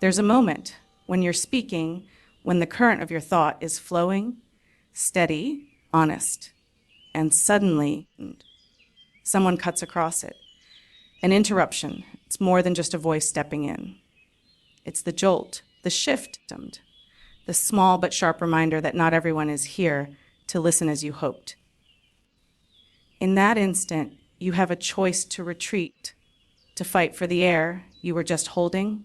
There's a moment when you're speaking, when the current of your thought is flowing, steady, honest, and suddenly someone cuts across it. An interruption. It's more than just a voice stepping in. It's the jolt, the shift, the small but sharp reminder that not everyone is here to listen as you hoped. In that instant, you have a choice to retreat, to fight for the air you were just holding,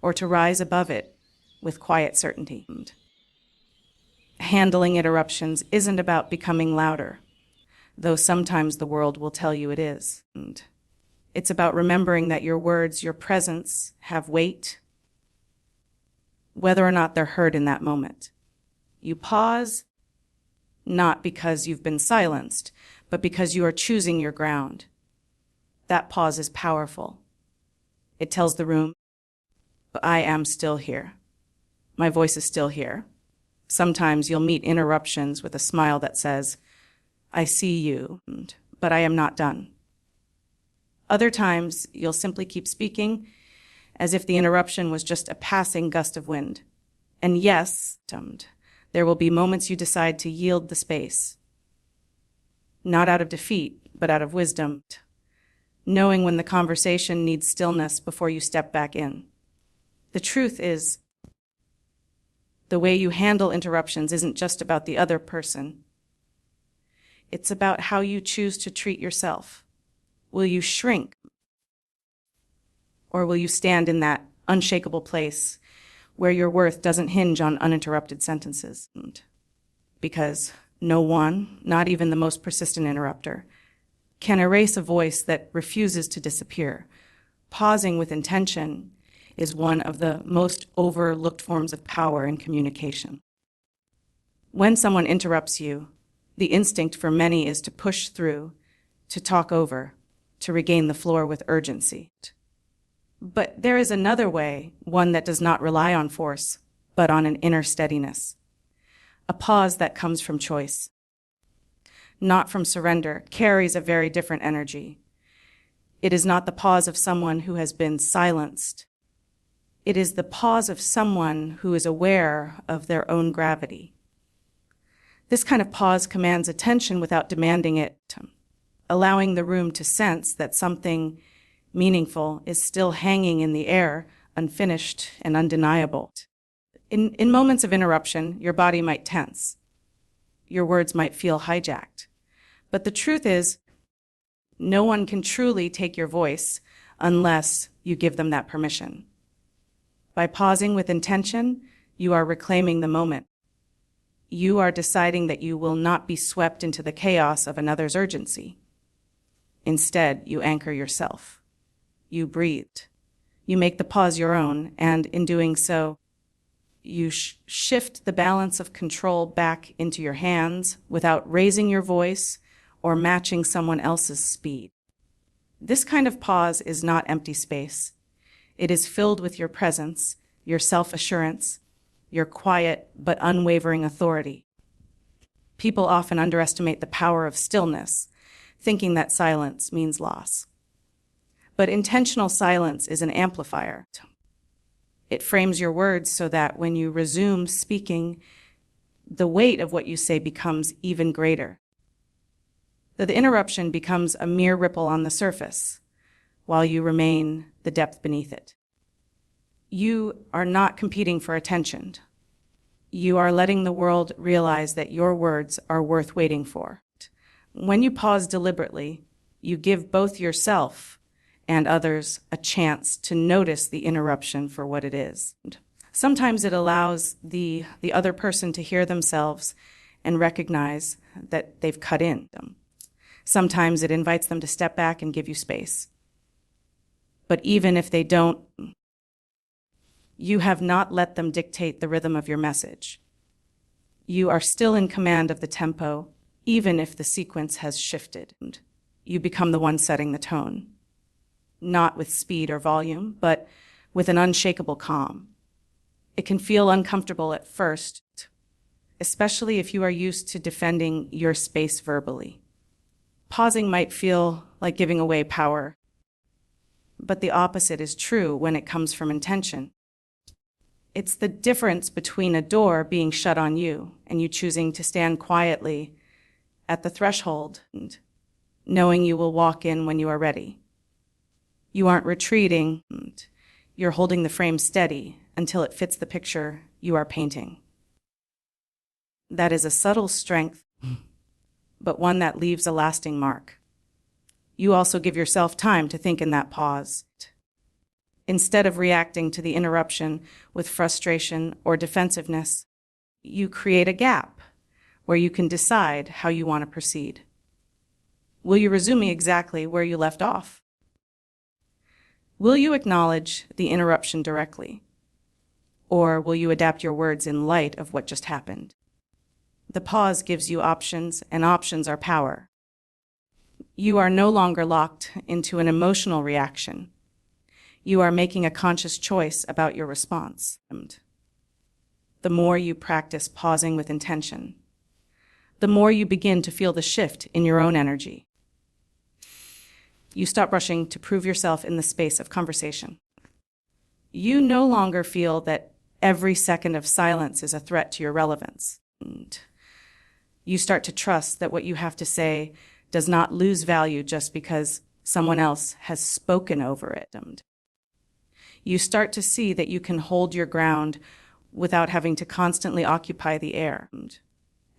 or to rise above it with quiet certainty. Handling interruptions isn't about becoming louder, though sometimes the world will tell you it is. It's about remembering that your words, your presence, have weight, whether or not they're heard in that moment. You pause, not because you've been silenced, but because you are choosing your ground. That pause is powerful. It tells the room, I am still here. My voice is still here. Sometimes you'll meet interruptions with a smile that says, I see you, but I am not done. Other times, you'll simply keep speaking as if the interruption was just a passing gust of wind. And yes, there will be moments you decide to yield the space, not out of defeat, but out of wisdom, knowing when the conversation needs stillness before you step back in. The truth is, the way you handle interruptions isn't just about the other person. It's about how you choose to treat yourself. Will you shrink? Or will you stand in that unshakable place where your worth doesn't hinge on uninterrupted sentences? Because no one, not even the most persistent interrupter, can erase a voice that refuses to disappear. Pausing with intention is one of the most overlooked forms of power in communication. When someone interrupts you, the instinct for many is to push through, to talk over, to regain the floor with urgency. But there is another way, one that does not rely on force, but on an inner steadiness. A pause that comes from choice, not from surrender, carries a very different energy. It is not the pause of someone who has been silenced. It is the pause of someone who is aware of their own gravity. This kind of pause commands attention without demanding it, allowing the room to sense that something meaningful is still hanging in the air, unfinished and undeniable. In moments of interruption, your body might tense. Your words might feel hijacked. But the truth is, no one can truly take your voice unless you give them that permission. By pausing with intention, you are reclaiming the moment. You are deciding that you will not be swept into the chaos of another's urgency. Instead, you anchor yourself. You breathe. You make the pause your own, and in doing so, you shift the balance of control back into your hands without raising your voice or matching someone else's speed. This kind of pause is not empty space. It is filled with your presence, your self-assurance, your quiet but unwavering authority. People often underestimate the power of stillness, thinking that silence means loss. But intentional silence is an amplifier. It frames your words so that when you resume speaking, the weight of what you say becomes even greater. The interruption becomes a mere ripple on the surface, while you remain the depth beneath it. You are not competing for attention. You are letting the world realize that your words are worth waiting for. When you pause deliberately, you give both yourself and others a chance to notice the interruption for what it is. Sometimes it allows the other person to hear themselves and recognize that they've cut in. Sometimes it invites them to step back and give you space. But even if they don't, you have not let them dictate the rhythm of your message. You are still in command of the tempo, even if the sequence has shifted. You become the one setting the tone. Not with speed or volume, but with an unshakable calm. It can feel uncomfortable at first, especially if you are used to defending your space verbally. Pausing might feel like giving away power, but the opposite is true when it comes from intention. It's the difference between a door being shut on you and you choosing to stand quietly at the threshold, and knowing you will walk in when you are ready. You aren't retreating, you're holding the frame steady until it fits the picture you are painting. That is a subtle strength, but one that leaves a lasting mark. You also give yourself time to think in that pause. Instead of reacting to the interruption with frustration or defensiveness, you create a gap where you can decide how you want to proceed. Will you resume exactly where you left off? Will you acknowledge the interruption directly? Or will you adapt your words in light of what just happened? The pause gives you options, and options are power. You are no longer locked into an emotional reaction. You are making a conscious choice about your response. The more you practice pausing with intention, the more you begin to feel the shift in your own energy. You stop rushing to prove yourself in the space of conversation. You no longer feel that every second of silence is a threat to your relevance. And you start to trust that what you have to say does not lose value just because someone else has spoken over it. You start to see that you can hold your ground without having to constantly occupy the air.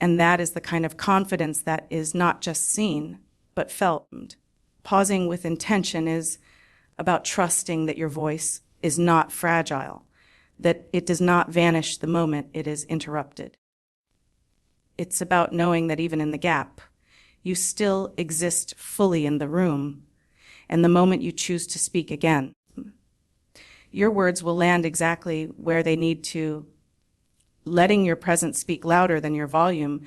And that is the kind of confidence that is not just seen, but felt. Pausing with intention is about trusting that your voice is not fragile, that it does not vanish the moment it is interrupted. It's about knowing that even in the gap, you still exist fully in the room, and the moment you choose to speak again, your words will land exactly where they need to. Letting your presence speak louder than your volume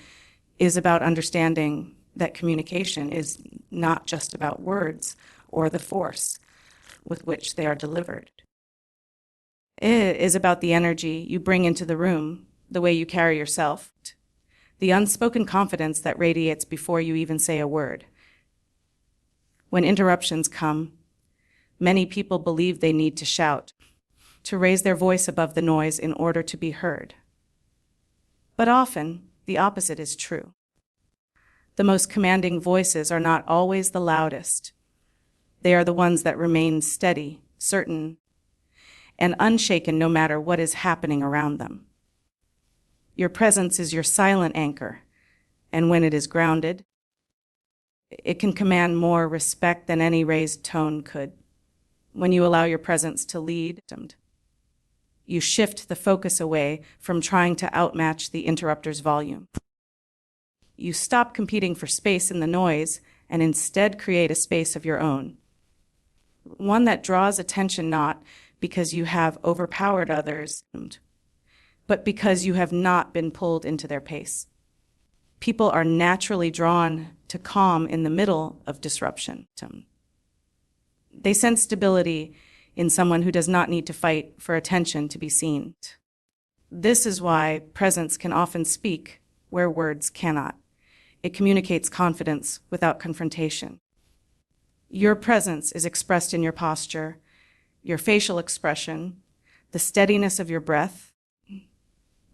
is about understanding that communication is not just about words or the force with which they are delivered. It is about the energy you bring into the room, the way you carry yourself, the unspoken confidence that radiates before you even say a word. When interruptions come, many people believe they need to shout, to raise their voice above the noise in order to be heard. But often, the opposite is true. The most commanding voices are not always the loudest. They are the ones that remain steady, certain, and unshaken no matter what is happening around them. Your presence is your silent anchor, and when it is grounded, it can command more respect than any raised tone could. When you allow your presence to lead, you shift the focus away from trying to outmatch the interrupter's volume. You stop competing for space in the noise and instead create a space of your own. One that draws attention not because you have overpowered others, but because you have not been pulled into their pace. People are naturally drawn to calm in the middle of disruption. They sense stability in someone who does not need to fight for attention to be seen. This is why presence can often speak where words cannot. It communicates confidence without confrontation. Your presence is expressed in your posture, your facial expression, the steadiness of your breath,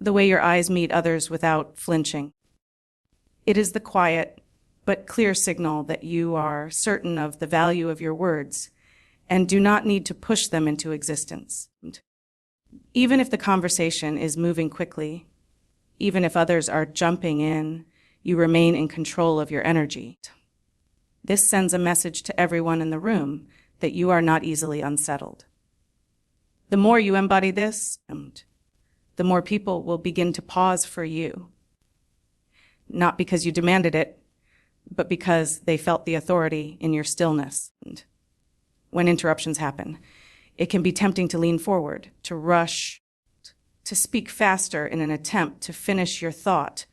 the way your eyes meet others without flinching. It is the quiet but clear signal that you are certain of the value of your words and do not need to push them into existence. Even if the conversation is moving quickly, even if others are jumping in, you remain in control of your energy. This sends a message to everyone in the room that you are not easily unsettled. The more you embody this, the more people will begin to pause for you. Not because you demanded it, but because they felt the authority in your stillness. When interruptions happen, it can be tempting to lean forward, to rush, to speak faster in an attempt to finish your thought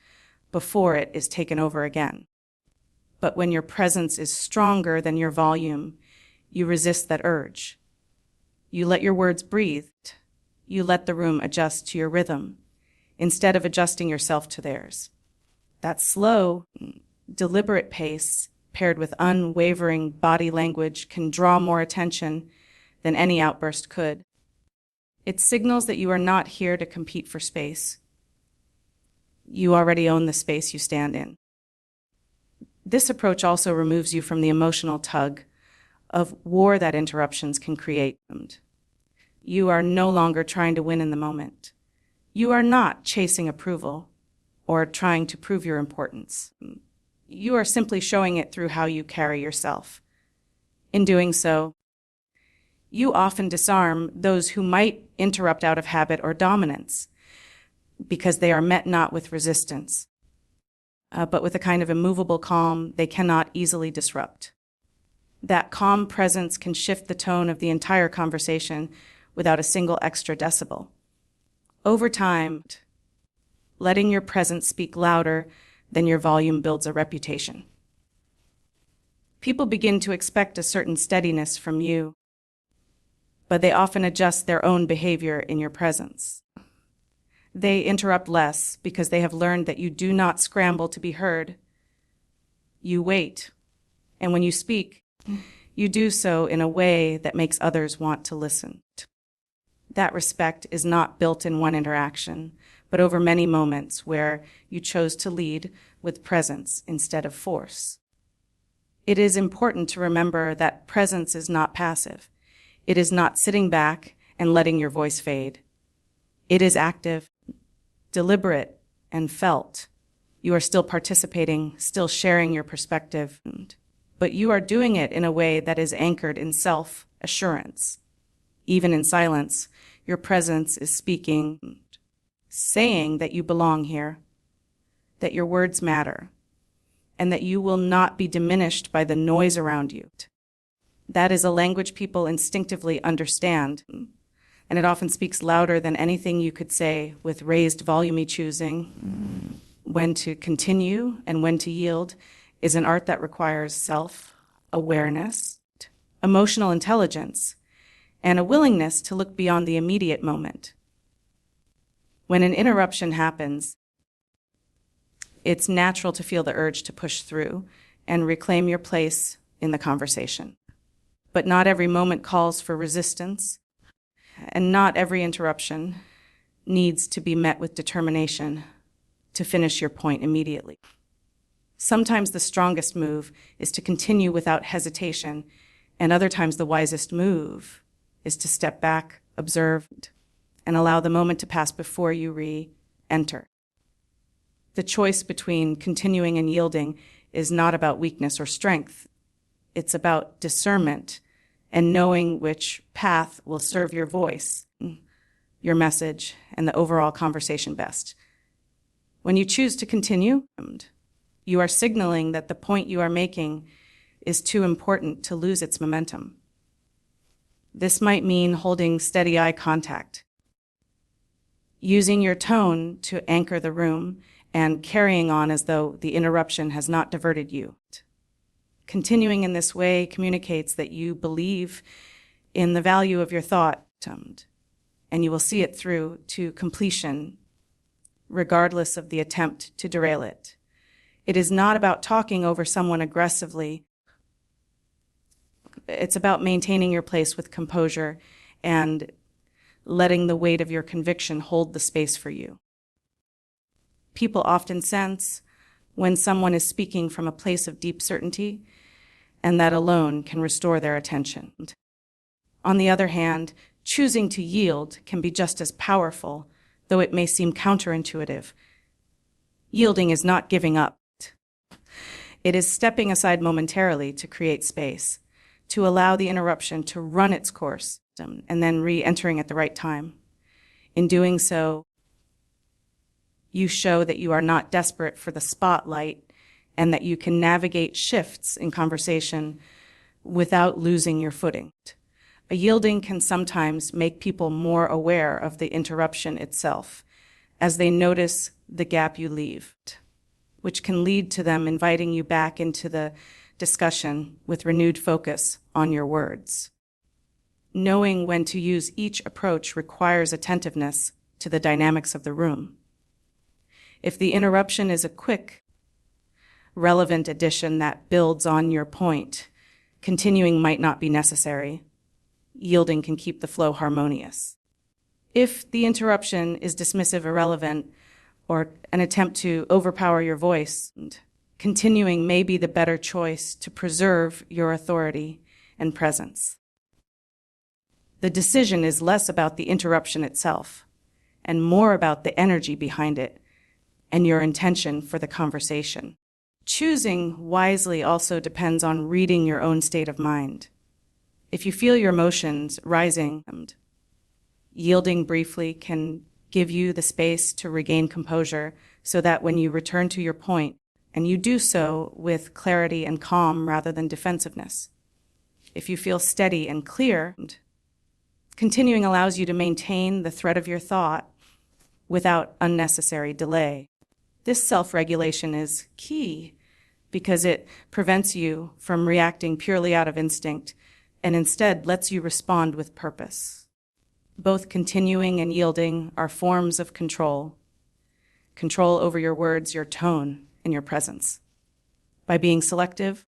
before it is taken over again. But when your presence is stronger than your volume, you resist that urge. You let your words breathe. You let the room adjust to your rhythm instead of adjusting yourself to theirs. That slow, deliberate pace paired with unwavering body language can draw more attention than any outburst could. It signals that you are not here to compete for space. You already own the space you stand in. This approach also removes you from the emotional tug of war that interruptions can create. You are no longer trying to win in the moment. You are not chasing approval or trying to prove your importance. You are simply showing it through how you carry yourself. In doing so, you often disarm those who might interrupt out of habit or dominance because they are met not with resistance, but with a kind of immovable calm they cannot easily disrupt. That calm presence can shift the tone of the entire conversation without a single extra decibel. Over time, letting your presence speak louder than your volume builds a reputation. People begin to expect a certain steadiness from you, but they often adjust their own behavior in your presence. They interrupt less because they have learned that you do not scramble to be heard. You wait, and when you speak, you do so in a way that makes others want to listen. That respect is not built in one interaction, but over many moments where you chose to lead with presence instead of force. It is important to remember that presence is not passive. It is not sitting back and letting your voice fade. It is active, deliberate, and felt. You are still participating, still sharing your perspective, but you are doing it in a way that is anchored in self-assurance. Even in silence, your presence is speaking, saying that you belong here, that your words matter, and that you will not be diminished by the noise around you. That is a language people instinctively understand, and it often speaks louder than anything you could say with raised volume. Choosing when to continue and when to yield is an art that requires self-awareness, emotional intelligence, and a willingness to look beyond the immediate moment. When an interruption happens, it's natural to feel the urge to push through and reclaim your place in the conversation. But not every moment calls for resistance, and not every interruption needs to be met with determination to finish your point immediately. Sometimes the strongest move is to continue without hesitation, and other times the wisest move is to step back, observe, and allow the moment to pass before you re-enter. The choice between continuing and yielding is not about weakness or strength. It's about discernment and knowing which path will serve your voice, your message, and the overall conversation best. When you choose to continue, you are signaling that the point you are making is too important to lose its momentum. This might mean holding steady eye contact, using your tone to anchor the room, and carrying on as though the interruption has not diverted you. Continuing in this way communicates that you believe in the value of your thought, and you will see it through to completion, regardless of the attempt to derail it. It is not about talking over someone aggressively. It's about maintaining your place with composure and letting the weight of your conviction hold the space for you. People often sense when someone is speaking from a place of deep certainty, and that alone can restore their attention. On the other hand, choosing to yield can be just as powerful, though it may seem counterintuitive. Yielding is not giving up. It is stepping aside momentarily to create space, to allow the interruption to run its course, and then re-entering at the right time. In doing so, you show that you are not desperate for the spotlight and that you can navigate shifts in conversation without losing your footing. A yielding can sometimes make people more aware of the interruption itself as they notice the gap you leave, which can lead to them inviting you back into the discussion with renewed focus on your words. Knowing when to use each approach requires attentiveness to the dynamics of the room. If the interruption is a quick, relevant addition that builds on your point, continuing might not be necessary. yielding can keep the flow harmonious. If the interruption is dismissive, irrelevant, or an attempt to overpower your voice, continuing may be the better choice to preserve your authority and presence. The decision is less about the interruption itself and more about the energy behind it and your intention for the conversation. Choosing wisely also depends on reading your own state of mind. If you feel your emotions rising, yielding briefly can give you the space to regain composure so that when you return to your point, and you do so with clarity and calm rather than defensiveness. If you feel steady and clear, continuing allows you to maintain the thread of your thought without unnecessary delay. This self-regulation is key because it prevents you from reacting purely out of instinct and instead lets you respond with purpose. Both continuing and yielding are forms of control over your words, your tone, and your presence. By being selective,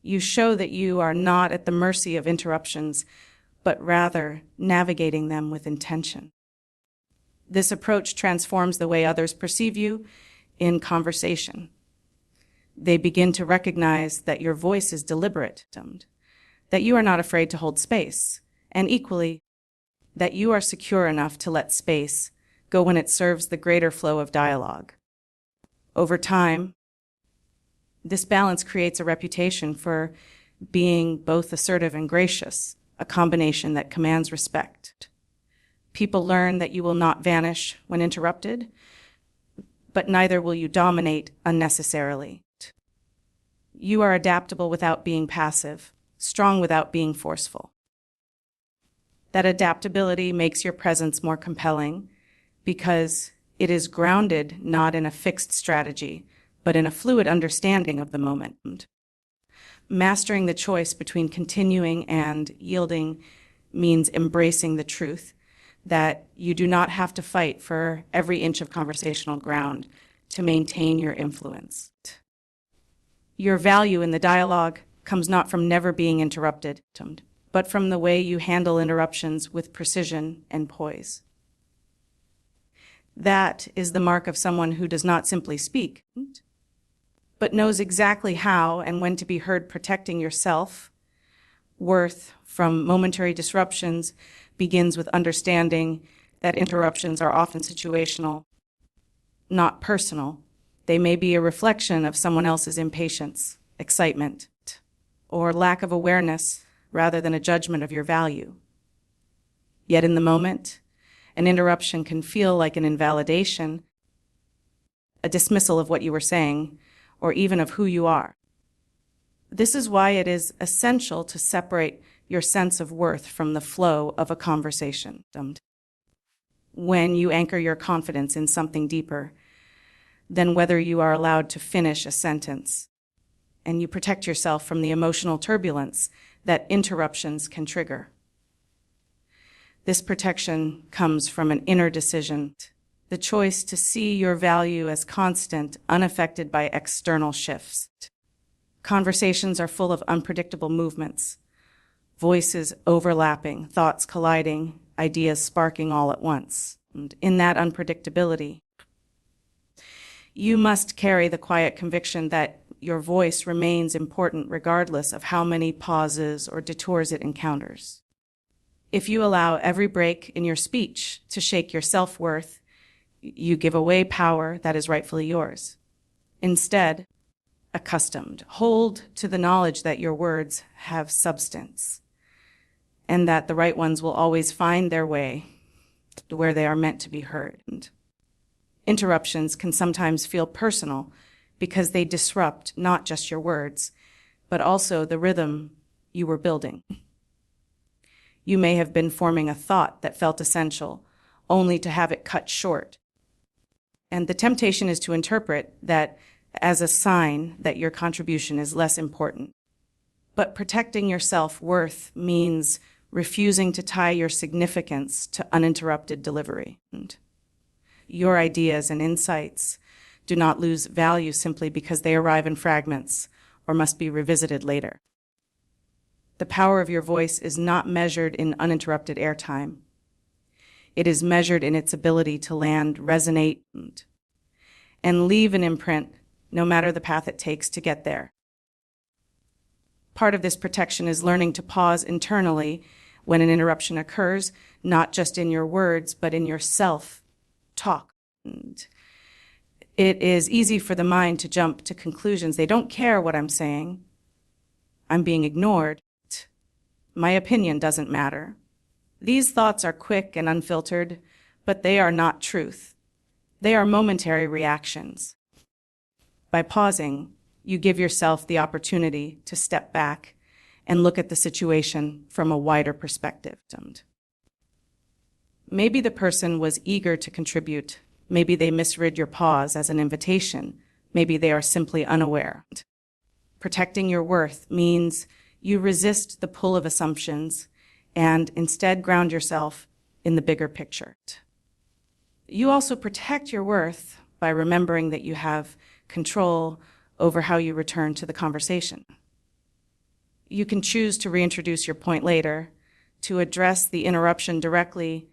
you show that you are not at the mercy of interruptions, but rather navigating them with intention. This approach transforms the way others perceive you in conversation. They begin to recognize that your voice is deliberate, that you are not afraid to hold space, and equally, that you are secure enough to let space go when it serves the greater flow of dialogue. Over time, this balance creates a reputation for being both assertive and gracious, a combination that commands respect. People learn that you will not vanish when interrupted, but neither will you dominate unnecessarily. You are adaptable without being passive, strong without being forceful. That adaptability makes your presence more compelling because it is grounded not in a fixed strategy, but in a fluid understanding of the moment. Mastering the choice between continuing and yielding means embracing the truth that you do not have to fight for every inch of conversational ground to maintain your influence. Your value in the dialogue comes not from never being interrupted, but from the way you handle interruptions with precision and poise. That is the mark of someone who does not simply speak, but knows exactly how and when to be heard. Protecting yourself, worth from momentary disruptions begins with understanding that interruptions are often situational, not personal. They may be a reflection of someone else's impatience, excitement, or lack of awareness rather than a judgment of your value. Yet in the moment, an interruption can feel like an invalidation, a dismissal of what you were saying, or even of who you are. This is why it is essential to separate your sense of worth from the flow of a conversation. When you anchor your confidence in something deeper than whether you are allowed to finish a sentence, and you protect yourself from the emotional turbulence that interruptions can trigger. This protection comes from an inner decision, the choice to see your value as constant, unaffected by external shifts. Conversations are full of unpredictable movements, voices overlapping, thoughts colliding, ideas sparking all at once. And in that unpredictability, you must carry the quiet conviction that your voice remains important regardless of how many pauses or detours it encounters. If you allow every break in your speech to shake your self-worth, you give away power that is rightfully yours. Instead, hold to the knowledge that your words have substance and that the right ones will always find their way to where they are meant to be heard. And interruptions can sometimes feel personal because they disrupt not just your words, but also the rhythm you were building. You may have been forming a thought that felt essential, only to have it cut short. And the temptation is to interpret that as a sign that your contribution is less important. But protecting your self-worth means refusing to tie your significance to uninterrupted delivery. And your ideas and insights do not lose value simply because they arrive in fragments or must be revisited later. The power of your voice is not measured in uninterrupted airtime. It is measured in its ability to land, resonate, and leave an imprint, no matter the path it takes to get there. Part of this protection is learning to pause internally when an interruption occurs, not just in your words, but in your self-talk. It is easy for the mind to jump to conclusions. They don't care what I'm saying. I'm being ignored. My opinion doesn't matter. These thoughts are quick and unfiltered, but they are not truth. They are momentary reactions. By pausing, you give yourself the opportunity to step back and look at the situation from a wider perspective. Maybe the person was eager to contribute. Maybe they misread your pause as an invitation. Maybe they are simply unaware. Protecting your worth means you resist the pull of assumptions and instead ground yourself in the bigger picture. You also protect your worth by remembering that you have control over how you return to the conversation. You can choose to reintroduce your point later, to address the interruption directly,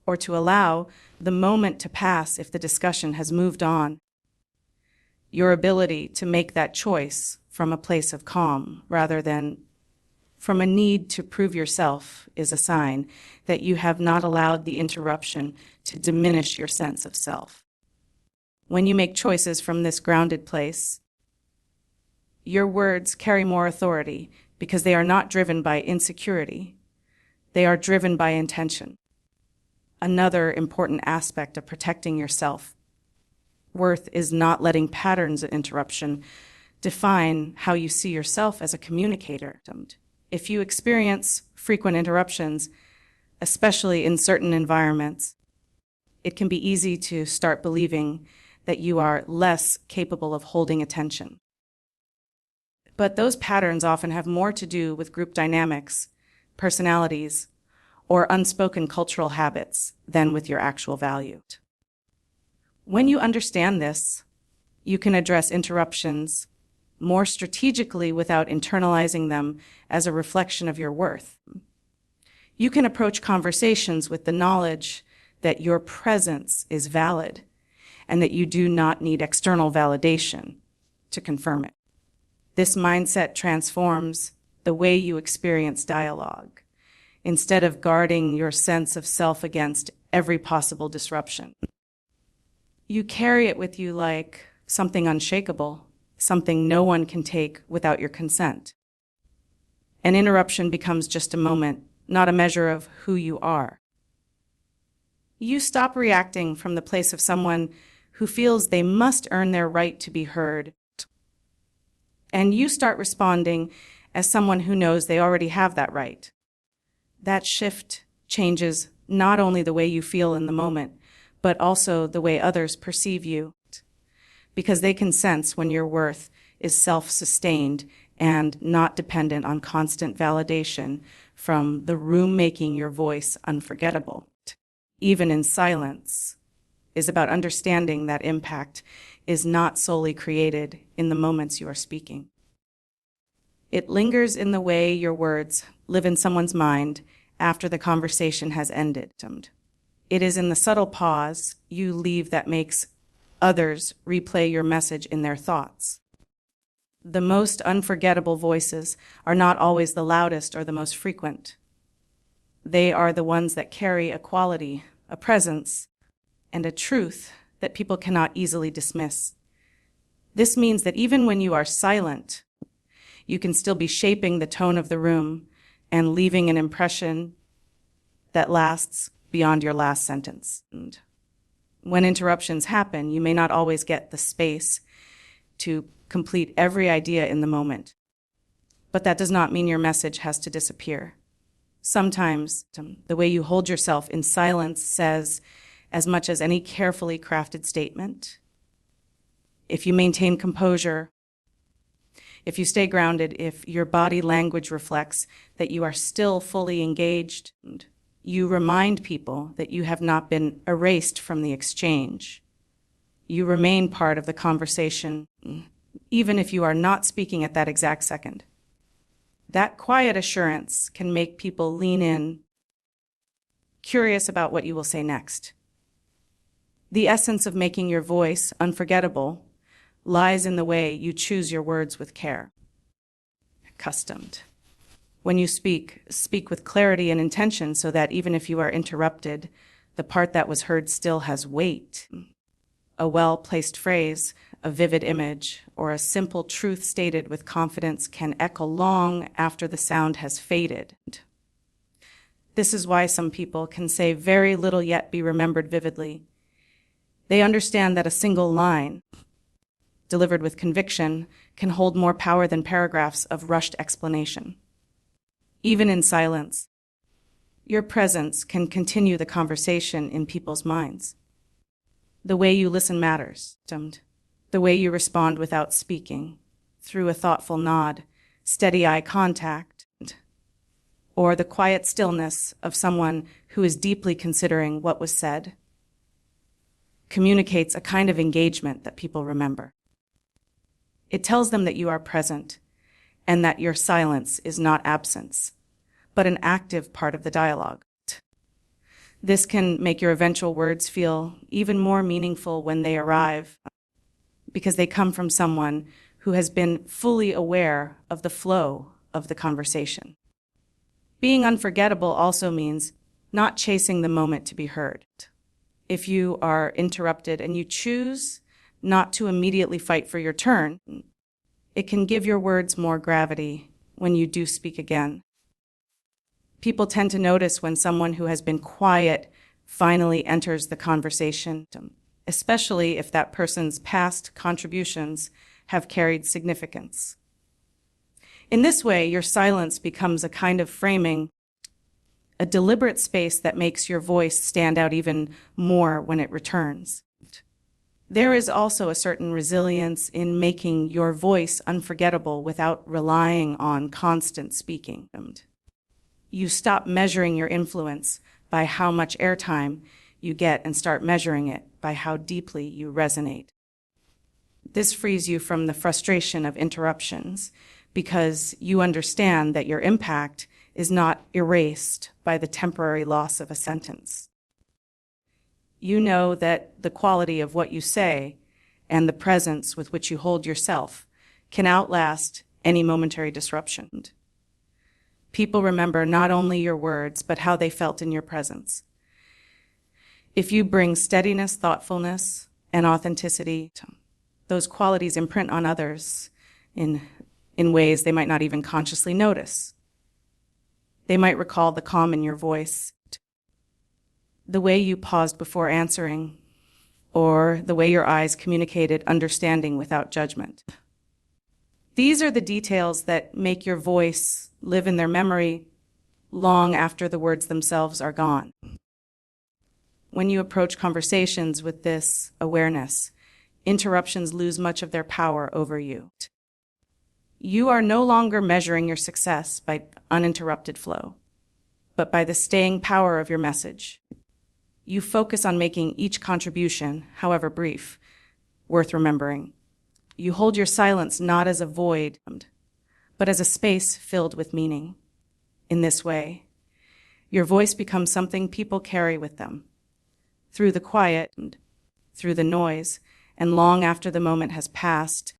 or to allow the moment to pass if the discussion has moved on. Your ability to make that choice from a place of calm rather than from a need to prove yourself is a sign that you have not allowed the interruption to diminish your sense of self. When you make choices from this grounded place, your words carry more authority because they are not driven by insecurity. They are driven by intention. Another important aspect of protecting yourself. Worth is not letting patterns of interruption define how you see yourself as a communicator. If you experience frequent interruptions, especially in certain environments, it can be easy to start believing that you are less capable of holding attention. But those patterns often have more to do with group dynamics, personalities, or unspoken cultural habits than with your actual value. When you understand this, you can address interruptions more strategically without internalizing them as a reflection of your worth. You can approach conversations with the knowledge that your presence is valid and that you do not need external validation to confirm it. This mindset transforms the way you experience dialogue, instead of guarding your sense of self against every possible disruption. You carry it with you like something unshakable, something no one can take without your consent. An interruption becomes just a moment, not a measure of who you are. You stop reacting from the place of someone who feels they must earn their right to be heard, and you start responding as someone who knows they already have that right. That shift changes not only the way you feel in the moment, but also the way others perceive you, because they can sense when your worth is self-sustained and not dependent on constant validation from the room making your voice unforgettable. Even in silence is about understanding that impact is not solely created in the moments you are speaking. It lingers in the way your words live in someone's mind after the conversation has ended. It is in the subtle pause you leave that makes others replay your message in their thoughts. The most unforgettable voices are not always the loudest or the most frequent. They are the ones that carry a quality, a presence, and a truth that people cannot easily dismiss. This means that even when you are silent, you can still be shaping the tone of the room and leaving an impression that lasts beyond your last sentence. And when interruptions happen, you may not always get the space to complete every idea in the moment. But that does not mean your message has to disappear. Sometimes the way you hold yourself in silence says as much as any carefully crafted statement. If you maintain composure, if you stay grounded, if your body language reflects that you are still fully engaged, you remind people that you have not been erased from the exchange. You remain part of the conversation, even if you are not speaking at that exact second. That quiet assurance can make people lean in, curious about what you will say next. The essence of making your voice unforgettable lies in the way you choose your words with care. Accustomed. When you speak, speak with clarity and intention so that even if you are interrupted, the part that was heard still has weight. A well-placed phrase, a vivid image, or a simple truth stated with confidence can echo long after the sound has faded. This is why some people can say very little yet be remembered vividly. They understand that a single line, delivered with conviction, can hold more power than paragraphs of rushed explanation. Even in silence, your presence can continue the conversation in people's minds. The way you listen matters. The way you respond without speaking, through a thoughtful nod, steady eye contact, or the quiet stillness of someone who is deeply considering what was said, communicates a kind of engagement that people remember. It tells them that you are present and that your silence is not absence, but an active part of the dialogue. This can make your eventual words feel even more meaningful when they arrive, because they come from someone who has been fully aware of the flow of the conversation. Being unforgettable also means not chasing the moment to be heard. If you are interrupted and you choose not to immediately fight for your turn, it can give your words more gravity when you do speak again. People tend to notice when someone who has been quiet finally enters the conversation, especially if that person's past contributions have carried significance. In this way, your silence becomes a kind of framing, a deliberate space that makes your voice stand out even more when it returns. There is also a certain resilience in making your voice unforgettable without relying on constant speaking. You stop measuring your influence by how much airtime you get and start measuring it by how deeply you resonate. This frees you from the frustration of interruptions because you understand that your impact is not erased by the temporary loss of a sentence. You know that the quality of what you say and the presence with which you hold yourself can outlast any momentary disruption. People remember not only your words, but how they felt in your presence. If you bring steadiness, thoughtfulness, and authenticity, those qualities imprint on others in ways they might not even consciously notice. They might recall the calm in your voice, the way you paused before answering, or the way your eyes communicated understanding without judgment. These are the details that make your voice live in their memory long after the words themselves are gone. When you approach conversations with this awareness, interruptions lose much of their power over you. You are no longer measuring your success by uninterrupted flow, but by the staying power of your message. You focus on making each contribution, however brief, worth remembering. You hold your silence not as a void, but as a space filled with meaning. In this way, your voice becomes something people carry with them, through the quiet, through the noise, and long after the moment has passed,